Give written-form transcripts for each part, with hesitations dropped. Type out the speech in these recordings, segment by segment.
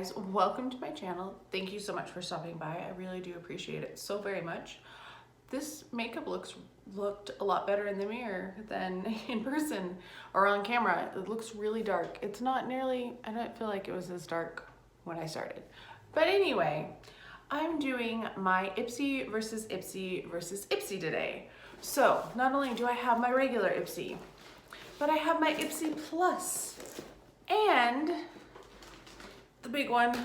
guys, welcome to my channel. Thank you so much for stopping by. I really do appreciate it so very much. This makeup looked a lot better in the mirror than in person or on camera. It looks really dark. It's not nearly, I don't feel like it was as dark when I started. But anyway, I'm doing my Ipsy versus Ipsy versus Ipsy today. So not only do I have my regular Ipsy, but I have my Ipsy Plus and the big one,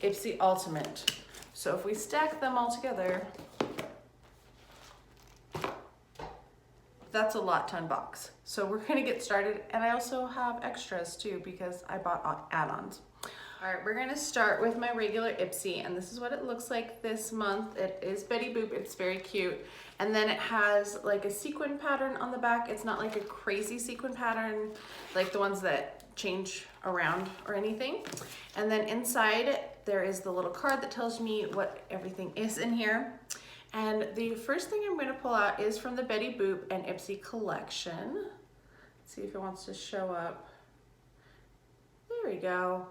Ipsy Ultimate. So if we stack them all together, that's a lot to unbox. So we're gonna get started, and I also have extras too because I bought add-ons. All right, we're gonna start with my regular Ipsy, and this is what it looks like this month. It is Betty Boop, it's very cute. And then it has like a sequin pattern on the back. It's not like a crazy sequin pattern, like the ones that change around or anything. And then inside there is the little card that tells me what everything is in here. And the first thing I'm gonna pull out is from the Betty Boop and Ipsy collection. Let's see if it wants to show up. There we go.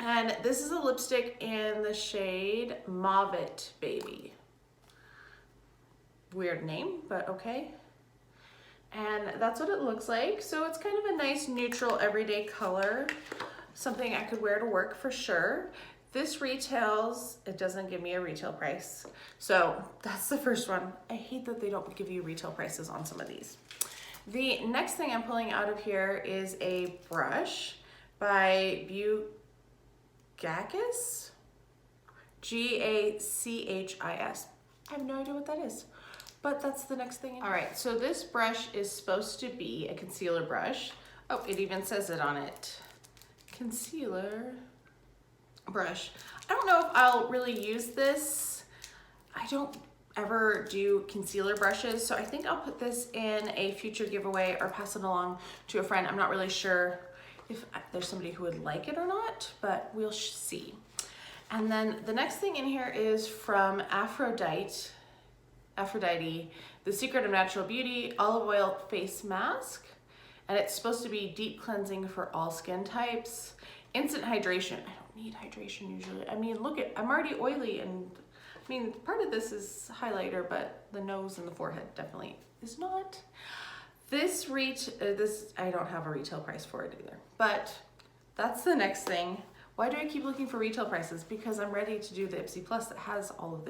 And this is a lipstick in the shade Mauve Baby. Weird name, but okay. And that's what it looks like. So it's kind of a nice neutral everyday color, something I could wear to work for sure. This retails, it doesn't give me a retail price. So that's the first one. I hate that they don't give you retail prices on some of these. The next thing I'm pulling out of here is a brush by Gachis? Gachis. I have no idea what that is, but that's the next thing. All right, so this brush is supposed to be a concealer brush. Oh, it even says it on it. Concealer brush. I don't know if I'll really use this. I don't ever do concealer brushes, so I think I'll put this in a future giveaway or pass it along to a friend. I'm not really sure if there's somebody who would like it or not, but we'll see. And then the next thing in here is from Aphrodite, The Secret of Natural Beauty Olive Oil Face Mask. And it's supposed to be deep cleansing for all skin types. Instant hydration. I don't need hydration usually. I mean, look at, I'm already oily, and I mean, part of this is highlighter, but the nose and the forehead definitely is not. This I don't have a retail price for it either, but that's the next thing. Why do I keep looking for retail prices? Because I'm ready to do the Ipsy Plus that has all of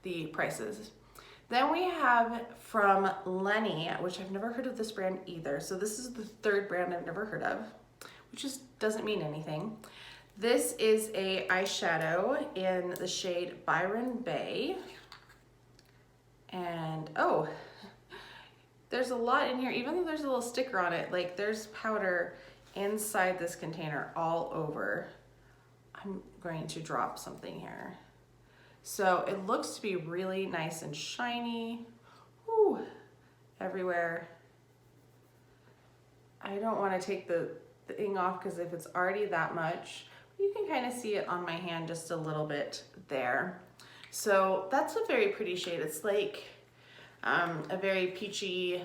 the prices. Then we have from Lenny, which I've never heard of this brand either. So this is the third brand I've never heard of, which just doesn't mean anything. This is a eyeshadow in the shade Byron Bay. And oh, there's a lot in here, even though there's a little sticker on it, like there's powder inside this container all over. I'm going to drop something here. So it looks to be really nice and shiny. Woo, everywhere. I don't want to take the thing off because if it's already that much, you can kind of see it on my hand just a little bit there. So that's a very pretty shade. It's like a very peachy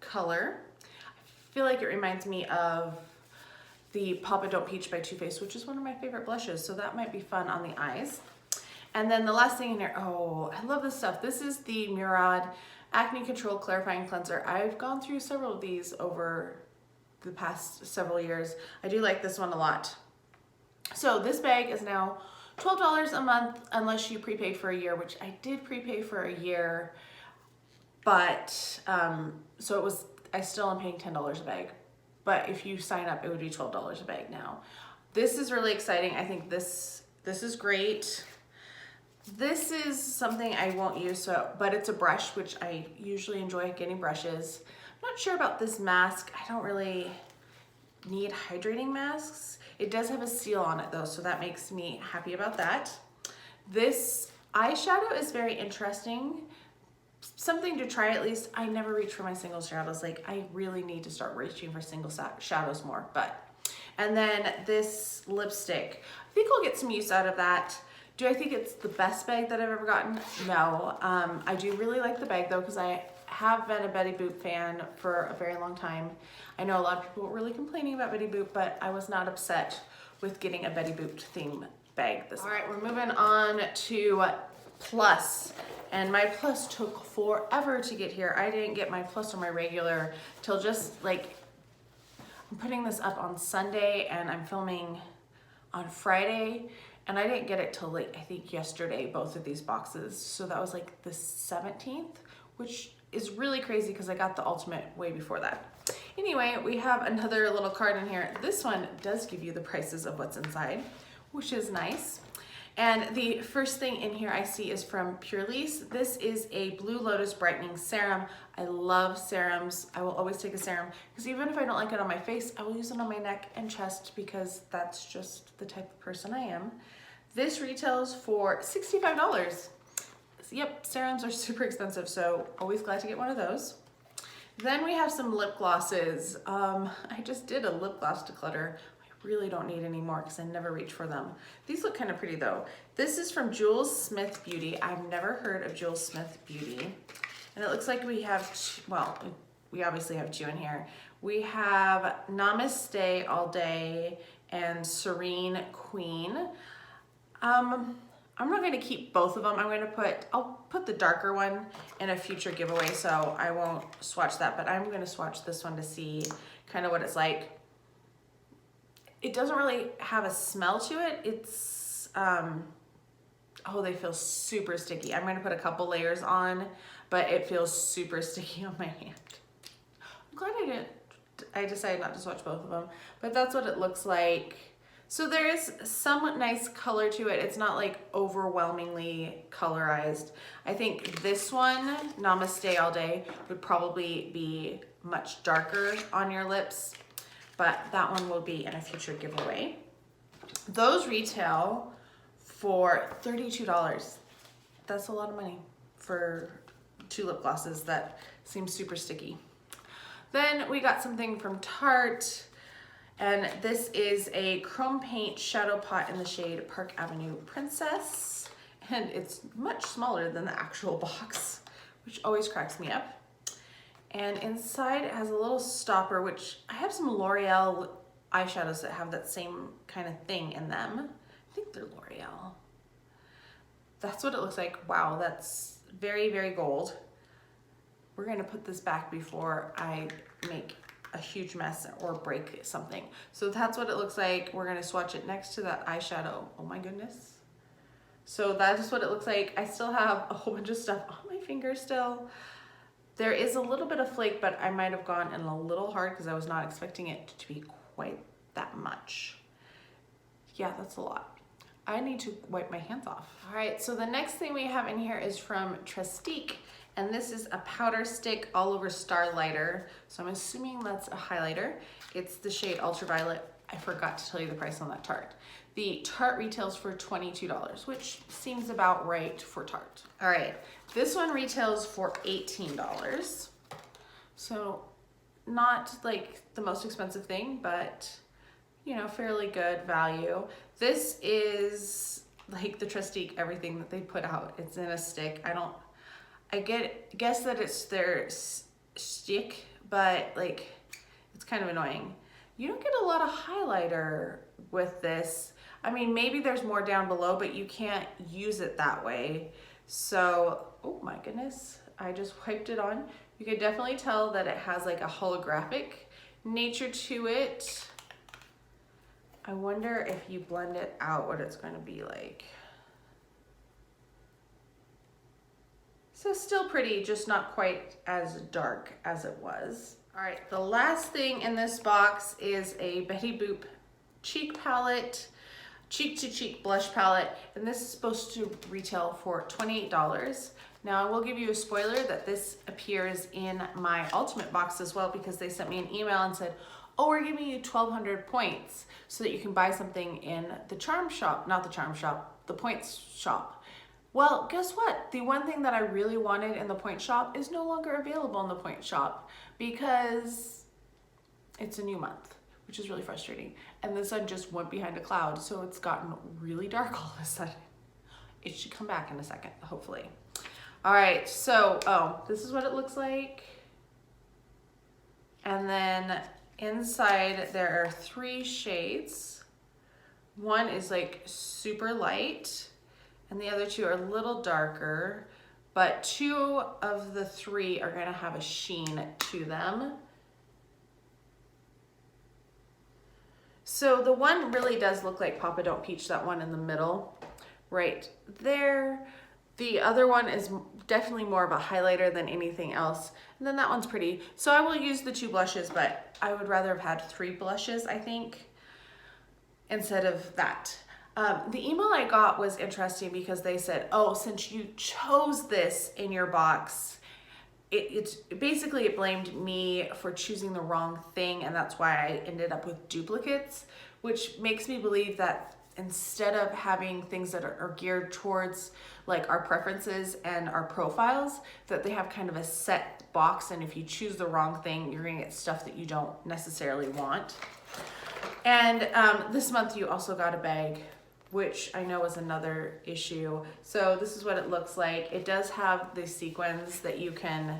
color. I feel like it reminds me of the Papa Don't Peach by Too Faced, which is one of my favorite blushes, so that might be fun on the eyes. And then the last thing in here, oh, I love this stuff. This is the Murad Acne Control Clarifying Cleanser. I've gone through several of these over the past several years. I do like this one a lot. So this bag is now $12 a month unless you prepay for a year, which I did prepay for a year. But, so it was, I still am paying $10 a bag. But if you sign up, it would be $12 a bag now. This is really exciting. I think this is great. This is something I won't use, but it's a brush, which I usually enjoy getting brushes. I'm not sure about this mask. I don't really need hydrating masks. It does have a seal on it though, so that makes me happy about that. This eyeshadow is very interesting. Something to try at least. I never reach for my single shadows. Like I really need to start reaching for single shadows more, and then this lipstick, I think I'll get some use out of that. Do I think it's the best bag that I've ever gotten? No. I do really like the bag though, because I have been a Betty Boop fan for a very long time. I know a lot of people were really complaining about Betty Boop, but I was not upset with getting a Betty Boop theme bag this month. All right, we're moving on to Plus. And my Plus took forever to get here. I didn't get my Plus or my regular till just like, I'm putting this up on Sunday and I'm filming on Friday. And I didn't get it till like, I think yesterday, both of these boxes. So that was like the 17th, which is really crazy because I got the Ultimate way before that. Anyway, we have another little card in here. This one does give you the prices of what's inside, which is nice. And the first thing in here I see is from Purely's. This is a Blue Lotus Brightening Serum. I love serums. I will always take a serum because even if I don't like it on my face, I will use it on my neck and chest because that's just the type of person I am. This retails for $65. Yep, serums are super expensive, so always glad to get one of those. Then we have some lip glosses. I just did a lip gloss declutter. Really don't need any more because I never reach for them. These look kind of pretty though. This is from Jules Smith Beauty. I've never heard of Jules Smith Beauty. And it looks like we have, well, we obviously have two in here. We have Namaste All Day and Serene Queen. I'm not gonna keep both of them. I'll put the darker one in a future giveaway, so I won't swatch that, but I'm gonna swatch this one to see kind of what it's like. It doesn't really have a smell to it. It's, oh, they feel super sticky. I'm gonna put a couple layers on, but it feels super sticky on my hand. I'm glad I decided not to swatch both of them, but that's what it looks like. So there is some nice color to it. It's not like overwhelmingly colorized. I think this one, Namaste All Day, would probably be much darker on your lips, but that one will be in a future giveaway. Those retail for $32. That's a lot of money for two lip glosses that seem super sticky. Then we got something from Tarte, and this is a chrome paint shadow pot in the shade Park Avenue Princess, and it's much smaller than the actual box, which always cracks me up. And inside it has a little stopper, which I have some L'Oreal eyeshadows that have that same kind of thing in them. I think they're L'Oreal. That's what it looks like. Wow, that's very, very gold. We're gonna put this back before I make a huge mess or break something. So that's what it looks like. We're gonna swatch it next to that eyeshadow. Oh my goodness. So that is what it looks like. I still have a whole bunch of stuff on my finger still. There is a little bit of flake, but I might have gone in a little hard because I was not expecting it to be quite that much. Yeah, that's a lot. I need to wipe my hands off. All right, so the next thing we have in here is from Trestique, and this is a powder stick all over Starlighter. So I'm assuming that's a highlighter. It's the shade Ultraviolet. I forgot to tell you the price on that Tarte. The Tarte retails for $22, which seems about right for Tarte. All right, this one retails for $18. So not like the most expensive thing, but you know, fairly good value. This is like the Trestique, everything that they put out. It's in a stick. I guess that it's their stick, but like, it's kind of annoying. You don't get a lot of highlighter with this. I mean, maybe there's more down below, but you can't use it that way. So, oh my goodness, I just wiped it on. You could definitely tell that it has like a holographic nature to it. I wonder if you blend it out, what it's gonna be like. So still pretty, just not quite as dark as it was. All right, the last thing in this box is a Betty Boop cheek palette, cheek to cheek blush palette, and this is supposed to retail for $28. Now I will give you a spoiler that this appears in my Ultimate box as well because they sent me an email and said, oh, we're giving you 1,200 points so that you can buy something in the charm shop, not the charm shop, the points shop. Well, guess what? The one thing that I really wanted in the point shop is no longer available in the point shop because it's a new month, which is really frustrating. And the sun just went behind a cloud, so it's gotten really dark all of a sudden. It should come back in a second, hopefully. All right, so, oh, this is what it looks like. And then inside there are 3 shades. One is like super light and the other 2 are a little darker, but 2 of the 3 are gonna have a sheen to them. So the one really does look like Papa Don't Peach, that one in the middle, right there. The other one is definitely more of a highlighter than anything else. And then that one's pretty. So I will use the 2 blushes, but I would rather have had 3 blushes, I think, instead of that. The email I got was interesting because they said, oh, since you chose this in your box, it basically blamed me for choosing the wrong thing, and that's why I ended up with duplicates, which makes me believe that instead of having things that are geared towards like our preferences and our profiles, that they have kind of a set box, and if you choose the wrong thing, you're gonna get stuff that you don't necessarily want. And this month you also got a bag, which I know is another issue. So this is what it looks like. It does have the sequins that you can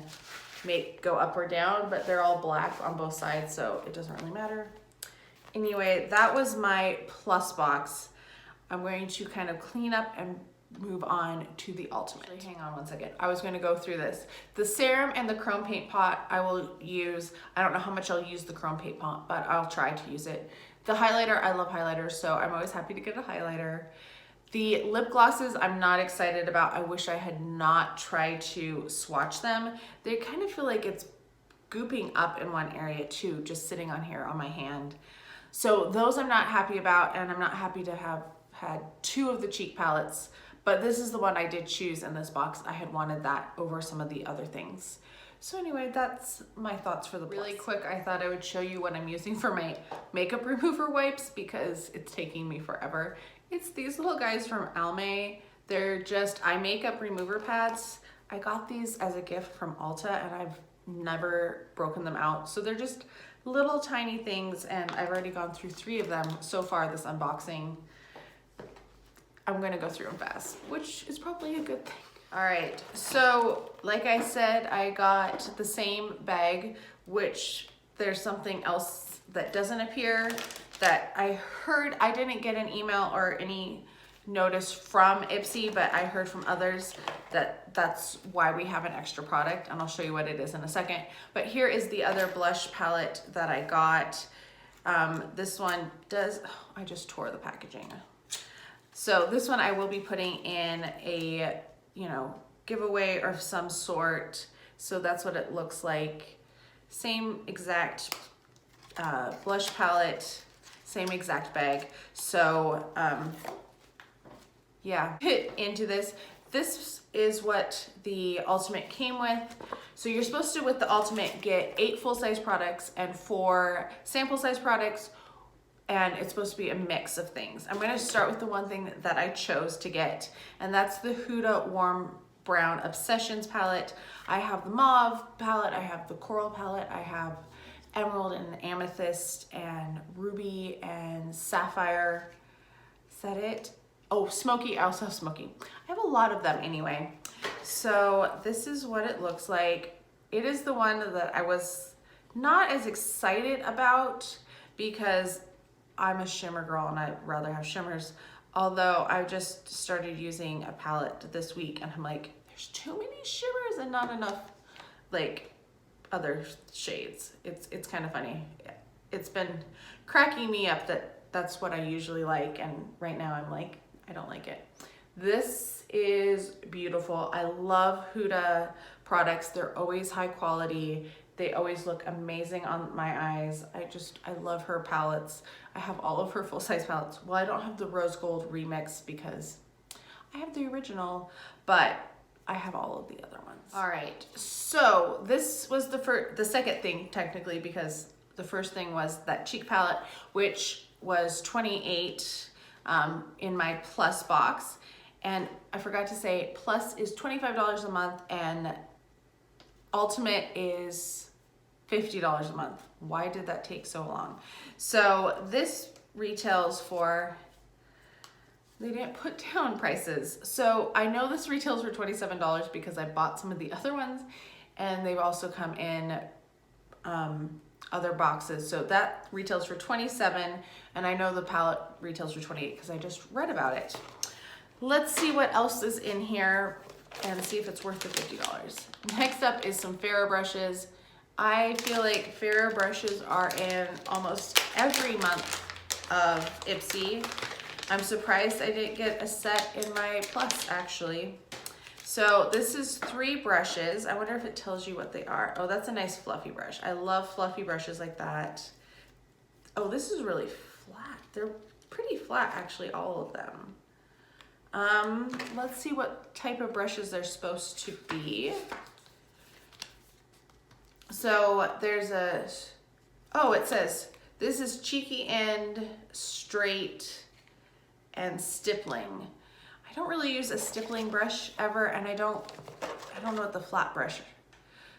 make go up or down, but they're all black on both sides, so it doesn't really matter. Anyway, that was my plus box. I'm going to kind of clean up and move on to the ultimate. Actually, hang on one second. I was going to go through this. The serum and the chrome paint pot I will use. I don't know how much I'll use the chrome paint pot, but I'll try to use it. The highlighter, I love highlighters, so I'm always happy to get a highlighter. The lip glosses, I'm not excited about. I wish I had not tried to swatch them. They kind of feel like it's gooping up in one area too, just sitting on here on my hand. So those I'm not happy about, and I'm not happy to have had 2 of the cheek palettes, but this is the one I did choose in this box. I had wanted that over some of the other things. So anyway, that's my thoughts for the plus. Really quick, I thought I would show you what I'm using for my makeup remover wipes because it's taking me forever. It's these little guys from Almay. They're just eye makeup remover pads. I got these as a gift from Ulta and I've never broken them out. So they're just little tiny things, and I've already gone through 3 of them so far this unboxing. I'm gonna go through them fast, which is probably a good thing. All right, so like I said, I got the same bag, which there's something else that doesn't appear that I heard. I didn't get an email or any notice from Ipsy, but I heard from others that that's why we have an extra product, and I'll show you what it is in a second. But here is the other blush palette that I got. This one does, oh, I just tore the packaging. So this one I will be putting in a, you know, giveaway of some sort. So that's what it looks like. Same exact blush palette, same exact bag. So yeah, hit into this. This is what the Ultimate came with. So you're supposed to, with the Ultimate, get 8 full-size products and 4 sample-size products, and it's supposed to be a mix of things. I'm gonna start with the one thing that I chose to get, and that's the Huda Warm Brown Obsessions palette. I have the mauve palette, I have the coral palette, I have emerald and amethyst and ruby and sapphire. Is that it? Oh, smoky, I also have smoky. I have a lot of them anyway. So this is what it looks like. It is the one that I was not as excited about because I'm a shimmer girl and I'd rather have shimmers. Although I just started using a palette this week and I'm like, there's too many shimmers and not enough like other shades. It's kind of funny. It's been cracking me up that that's what I usually like, and right now I'm like, I don't like it. This is beautiful. I love Huda products. They're always high quality. They always look amazing on my eyes. I love her palettes. I have all of her full-size palettes. Well, I don't have the rose gold remix because I have the original, but I have all of the other ones. All right, so this was the second thing technically, because the first thing was that cheek palette, which was $28 in my plus box. And I forgot to say, plus is $25 a month and Ultimate is $50 a month. Why did that take so long? So this retails for they didn't put down prices. So I know this retails for $27 because I bought some of the other ones, and they've also come in other boxes. So that retails for $27, and I know the palette retails for $28 because I just read about it. Let's see what else is in here and see if it's worth the $50. Next up is some Ferro brushes. I feel like Ferro brushes are in almost every month of Ipsy. I'm surprised I didn't get a set in my Plus, actually. So this is 3 brushes. I wonder if it tells you what they are. Oh, that's a nice fluffy brush. I love fluffy brushes like that. Oh, this is really flat. They're pretty flat, actually, all of them. Let's see what type of brushes they're supposed to be. So there's it says, this is cheeky end, straight, and stippling. I don't really use a stippling brush ever, and I don't know what the flat brush.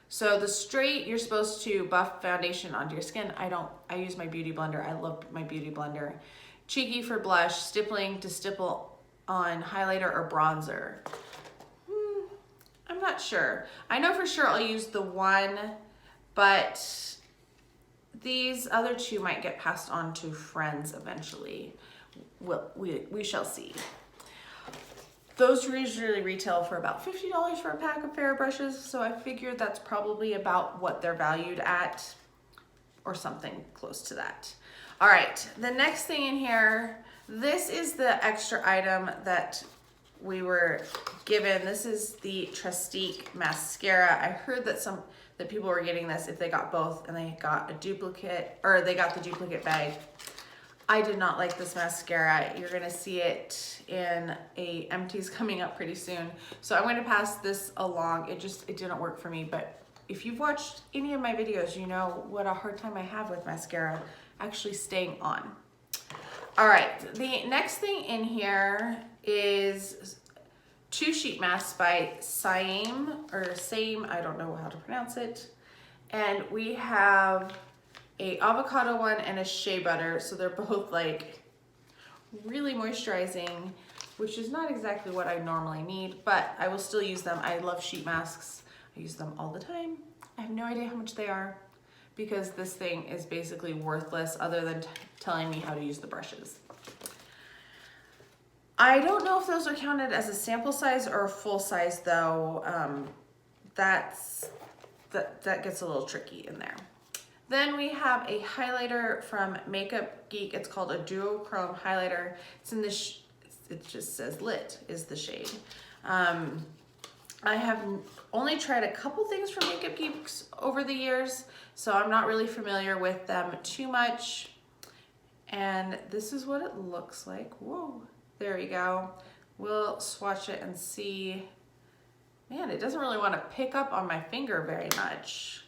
So the straight, you're supposed to buff foundation onto your skin. I use my beauty blender. I love my beauty blender. Cheeky for blush, stippling to stipple on highlighter or bronzer. I'm not sure. I know for sure I'll use the one, but these other 2 might get passed on to friends eventually. We shall see. Those usually retail for about $50 for a pack of Ferro brushes, so I figured that's probably about what they're valued at, or something close to that. All right, the next thing in here, this is the extra item that we were given. This is the Trustique mascara. I heard that people were getting this if they got both and they got a duplicate, or they got the duplicate bag. I did not like this mascara. You're gonna see it in a empties coming up pretty soon. So I'm gonna pass this along. It didn't work for me, but if you've watched any of my videos, you know what a hard time I have with mascara actually staying on. All right, the next thing in here is 2 sheet masks by Same, I don't know how to pronounce it. And we have a avocado one and a shea butter. So they're both like really moisturizing, which is not exactly what I normally need, but I will still use them. I love sheet masks. I use them all the time. I have no idea how much they are because this thing is basically worthless other than telling me how to use the brushes. I don't know if those are counted as a sample size or a full size though. That gets a little tricky in there. Then we have a highlighter from Makeup Geek. It's called a duochrome highlighter. It's in this, it just says Lit is the shade. I have only tried a couple things from Makeup Geeks over the years, so I'm not really familiar with them too much. And this is what it looks like. Whoa, there we go. We'll swatch it and see. Man, it doesn't really want to pick up on my finger very much.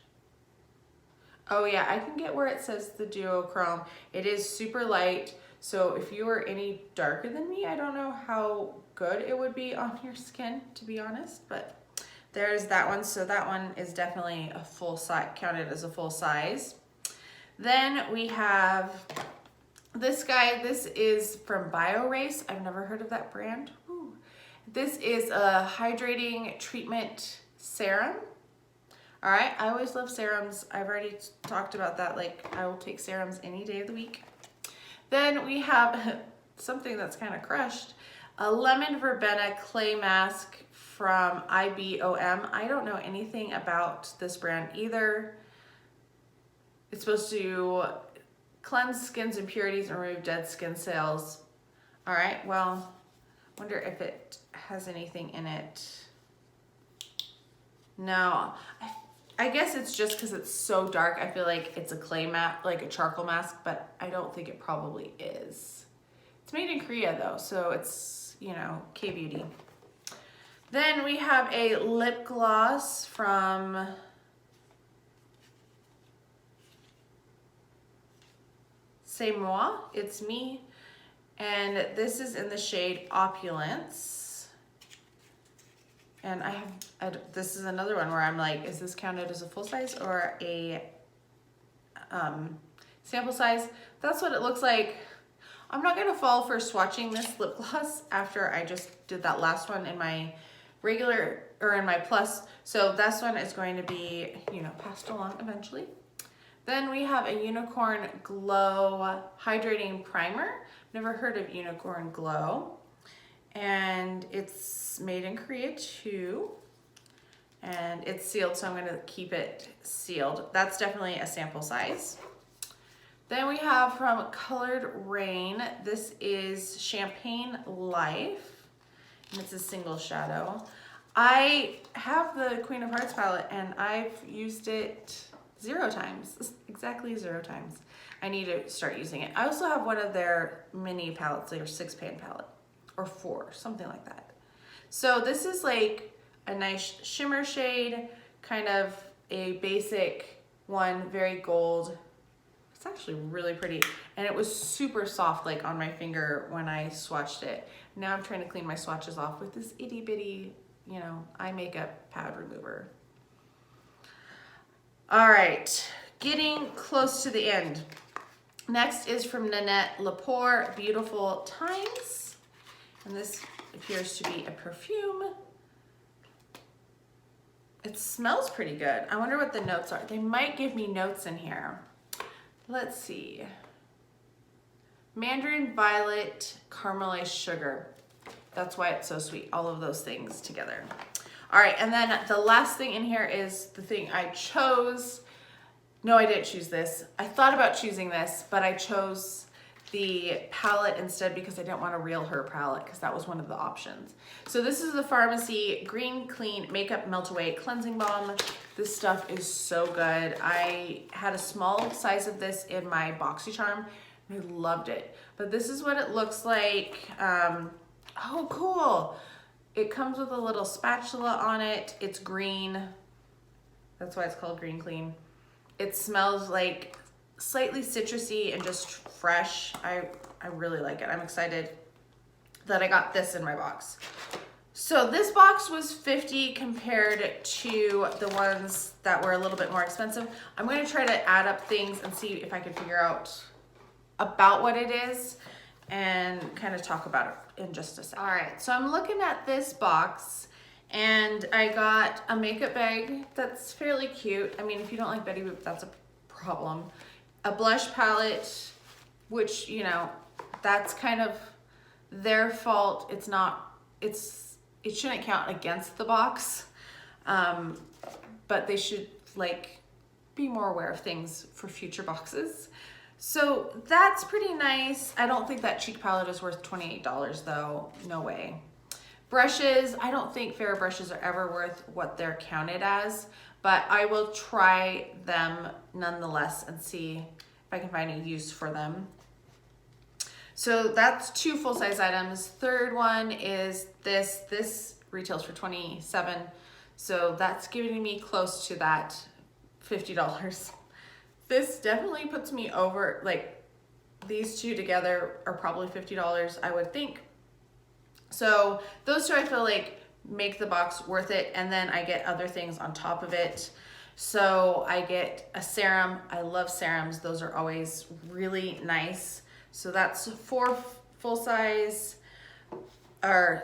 Oh yeah, I can get where it says the duochrome. It is super light, so if you are any darker than me, I don't know how good it would be on your skin, to be honest, but there's that one. So that one is definitely a full size, counted as a full size. Then we have this guy. This is from BioRace. I've never heard of that brand. Ooh. This is a hydrating treatment serum. All right, I always love serums. I've already talked about that. Like, I will take serums any day of the week. Then we have something that's kind of crushed, a lemon verbena clay mask from IBOM. I don't know anything about this brand either. It's supposed to cleanse skin's impurities and remove dead skin cells. All right, well, wonder if it has anything in it. No, I guess it's just because it's so dark. I feel like it's a clay mask, like a charcoal mask, but I don't think it probably is. It's made in Korea though, so it's, you know, K-beauty. Then we have a lip gloss from C'est Moi, It's Me. And this is in the shade Opulence. And this is another one where I'm like, is this counted as a full size or a sample size? That's what it looks like I'm not gonna fall for swatching this lip gloss after I just did that last one in my regular, or in my plus. So this one is going to be, you know, passed along eventually. Then we have a Unicorn Glow Hydrating Primer. Never heard of Unicorn Glow. And it's made in Korea too. And it's sealed, so I'm gonna keep it sealed. That's definitely a sample size. Then we have from Colored Rain, this is Champagne Life, and it's a single shadow. I have the Queen of Hearts palette and I've used it 0 times, exactly 0 times. I need to start using it. I also have one of their mini palettes, their 6-pan palette, or 4, something like that. So this is like a nice shimmer shade, kind of a basic one, very gold. It's actually really pretty. And it was super soft, like on my finger when I swatched it. Now I'm trying to clean my swatches off with this itty bitty, you know, eye makeup pad remover. All right, getting close to the end. Next is from Nanette Lepore, Beautiful Times. And this appears to be a perfume. It smells pretty good. I wonder what the notes are. They might give me notes in here. Let's see. Mandarin Violet, Caramelized Sugar. That's why it's so sweet, all of those things together. All right, and then the last thing in here is the thing I chose. No, I didn't choose this. I thought about choosing this, but I chose the palette instead because I didn't want a Real Her palette because that was one of the options. So this is the Pharmacy Green Clean Makeup Melt Away Cleansing Balm. This stuff is so good. I had a small size of this in my BoxyCharm and I loved it. But this is what it looks like. Oh, cool. It comes with a little spatula on it. It's green. That's why it's called Green Clean. It smells like slightly citrusy and just fresh. I really like it. I'm excited that I got this in my box. So this box was $50 compared to the ones that were a little bit more expensive. I'm going to try to add up things and see if I can figure out about what it is and kind of talk about it in just a second. All right, so I'm looking at this box and I got a makeup bag that's fairly cute. I mean, if you don't like Betty Boop, that's a problem. A blush palette, which, you know, that's kind of their fault. It's not, it shouldn't count against the box, but they should like be more aware of things for future boxes. So that's pretty nice. I don't think that cheek palette is worth $28 though, no way. Brushes, I don't think Farrah brushes are ever worth what they're counted as, but I will try them nonetheless and see if I can find a use for them. So that's 2 full-size items. Third one is this. This retails for $27, so that's giving me close to that $50. This definitely puts me over, like these two together are probably $50, I would think. So those 2 I feel like make the box worth it, and then I get other things on top of it. So I get a serum. I love serums. Those are always really nice. So that's 4 full-size, or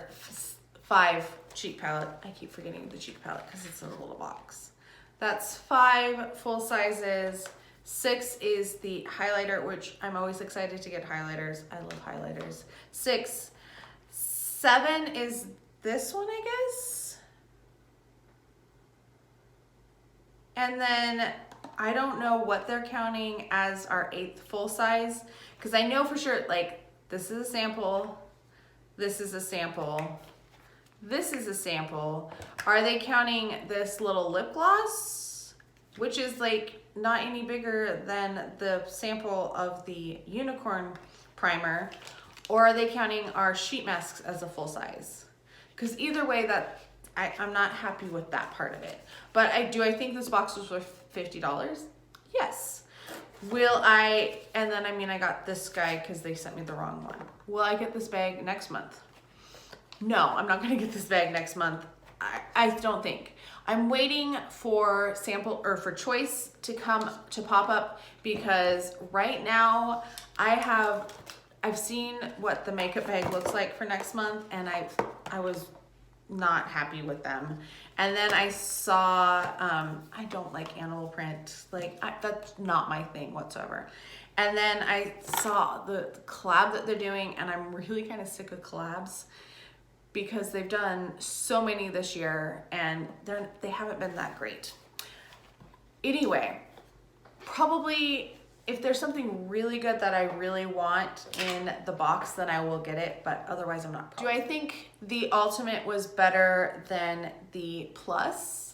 5 cheek palette. I keep forgetting the cheek palette because it's in a little box. That's 5 full sizes. 6 is the highlighter, which I'm always excited to get highlighters. I love highlighters. 6. 7 is this one, I guess. And then I don't know what they're counting as our 8th full size, because I know for sure, like, this is a sample, this is a sample, this is a sample. Are they counting this little lip gloss, which is like not any bigger than the sample of the Unicorn primer, or are they counting our sheet masks as a full size? Because either way, that I'm not happy with that part of it. But I think this box was worth $50? Yes. Will I, and then I mean I got this guy because they sent me the wrong one. Will I get this bag next month? No, I'm not gonna get this bag next month. I don't think. I'm waiting for sample, or for choice to pop up, because right now I I've seen what the makeup bag looks like for next month, and I was not happy with them. And then I saw, I don't like animal print. Like, that's not my thing whatsoever. And then I saw the collab that they're doing, and I'm really kind of sick of collabs because they've done so many this year, and they haven't been that great. Anyway, probably if there's something really good that I really want in the box, then I will get it, but otherwise I'm not. Do I think the Ultimate was better than the Plus?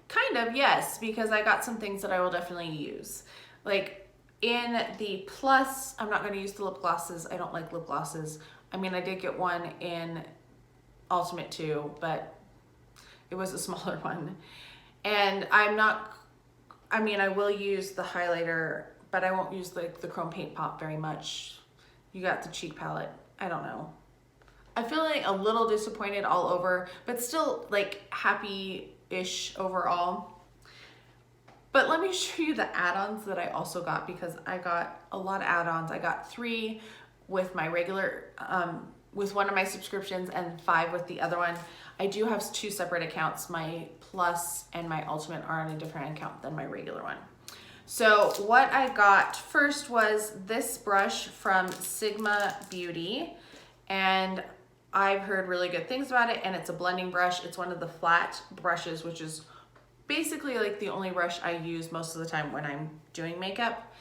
Kind of, yes, because I got some things that I will definitely use. Like in the Plus, I'm not gonna use the lip glosses. I don't like lip glosses. I mean, I did get one in Ultimate too, but it was a smaller one. And I will use the highlighter, but I won't use like the chrome paint pop very much. You got the cheek palette. I don't know. I feel like a little disappointed all over, but still like happy-ish overall. But let me show you the add-ons that I also got, because I got a lot of add-ons. I got 3 with my regular, with one of my subscriptions, and 5 with the other one. I do have 2 separate accounts. My Plus and my Ultimate are on a different account than my regular one. So what I got first was this brush from Sigma Beauty, and I've heard really good things about it, and it's a blending brush. It's one of the flat brushes, which is basically like the only brush I use most of the time when I'm doing makeup.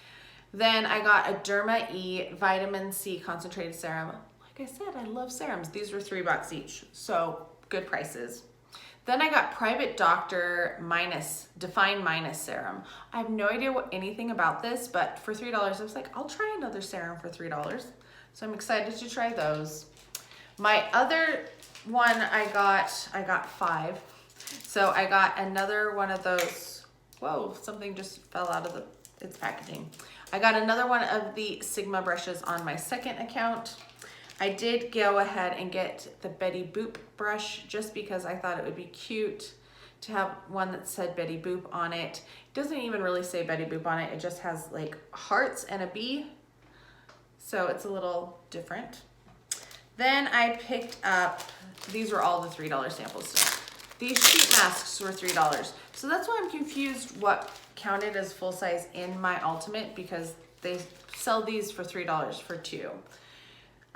Then I got a Derma E Vitamin C Concentrated Serum. Like I said, I love serums. These were $3 each, so good prices. Then I got Private Doctor Define Minus Serum. I have no idea anything about this, but for $3, I was like, I'll try another serum for $3. So I'm excited to try those. My other one I got 5. So I got another one of those, whoa, something just fell out of its packaging. I got another one of the Sigma brushes on my second account. I did go ahead and get the Betty Boop brush just because I thought it would be cute to have one that said Betty Boop on it. It doesn't even really say Betty Boop on it. It just has like hearts and a bee. So it's a little different. Then I picked up, these were all the $3 samples still. These sheet masks were $3. So that's why I'm confused what counted as full size in my Ultimate, because they sell these for $3 for 2.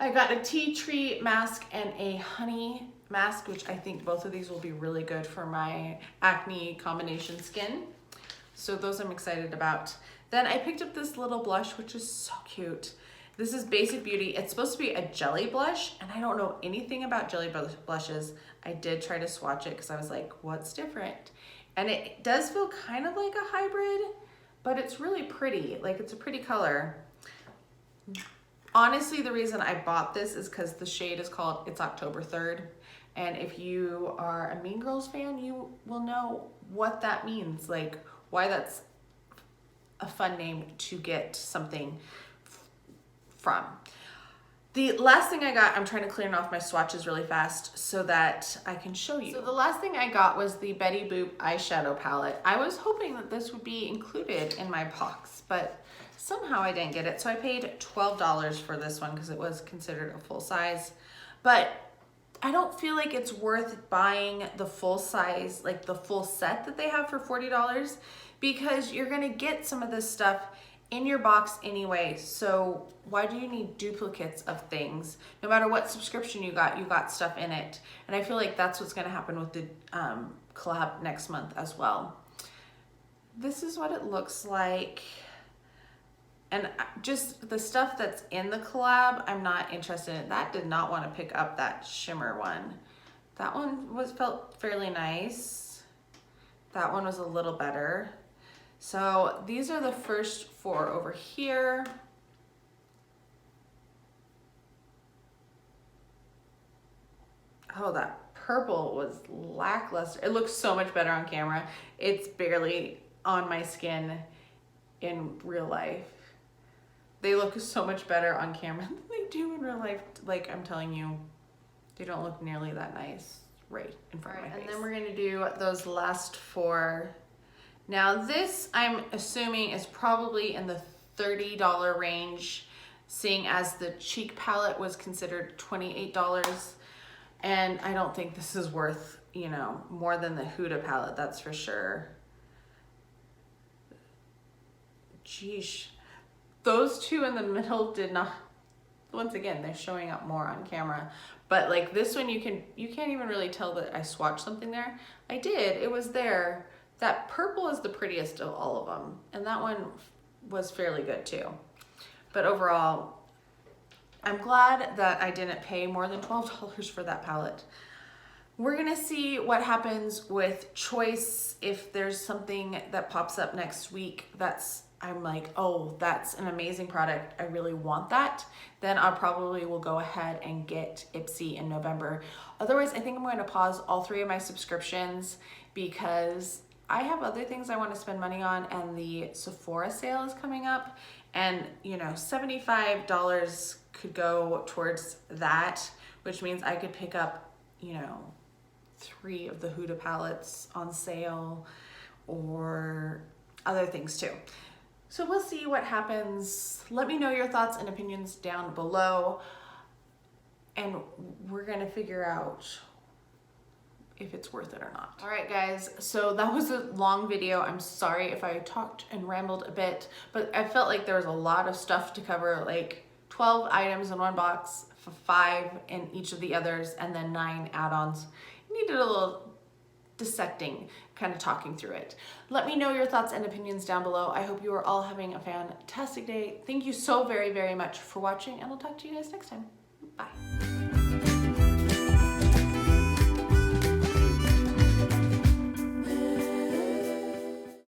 I got a tea tree mask and a honey mask, which I think both of these will be really good for my acne combination skin. So those I'm excited about. Then I picked up this little blush, which is so cute. This is Basic Beauty. It's supposed to be a jelly blush, and I don't know anything about jelly blushes. I did try to swatch it because I was like, what's different? And it does feel kind of like a hybrid, but it's really pretty. Like, it's a pretty color. Honestly, the reason I bought this is because the shade is called It's October 3rd. And if you are a Mean Girls fan, you will know what that means. Like, why that's a fun name to get something from. The last thing I got, I'm trying to clear off my swatches really fast so that I can show you. So the last thing I got was the Betty Boop eyeshadow palette. I was hoping that this would be included in my box, but somehow I didn't get it. So I paid $12 for this one because it was considered a full size. But I don't feel like it's worth buying the full size, like the full set that they have for $40, because you're gonna get some of this stuff in your box anyway. So why do you need duplicates of things? No matter what subscription you got stuff in it. And I feel like that's what's gonna happen with the collab next month as well. This is what it looks like. And just the stuff that's in the collab, I'm not interested in. That did not want to pick up that shimmer one. That one felt fairly nice. That one was a little better. So these are the first 4 over here. Oh, that purple was lackluster. It looks so much better on camera. It's barely on my skin in real life. They look so much better on camera than they do in real life. Like, I'm telling you, they don't look nearly that nice right in front of my face. And then we're gonna do those last 4. Now this, I'm assuming, is probably in the $30 range. seeing as the cheek palette was considered $28. And I don't think this is worth, you know, more than the Huda palette, that's for sure. Geesh. Those two in the middle did not, once again, they're showing up more on camera. But like this one, you can't even really tell that I swatched something there. I did, it was there. That purple is the prettiest of all of them. And that one was fairly good too. But overall, I'm glad that I didn't pay more than $12 for that palette. We're gonna see what happens with Choice. If there's something that pops up next week that's, I'm like, oh, that's an amazing product, I really want that, then I probably will go ahead and get Ipsy in November. Otherwise, I think I'm going to pause all 3 of my subscriptions because I have other things I want to spend money on, and the Sephora sale is coming up, and you know, $75 could go towards that, which means I could pick up, you know, 3 of the Huda palettes on sale or other things too. So we'll see what happens. Let me know your thoughts and opinions down below, and we're gonna figure out if it's worth it or not. All right, guys, so that was a long video. I'm sorry if I talked and rambled a bit, but I felt like there was a lot of stuff to cover, like 12 items in one box, 5 in each of the others, and then 9 add-ons. Needed a little dissecting, kind of talking through it. Let me know your thoughts and opinions down below. I hope you are all having a fantastic day. Thank you so very, very much for watching, and I'll talk to you guys next time. Bye.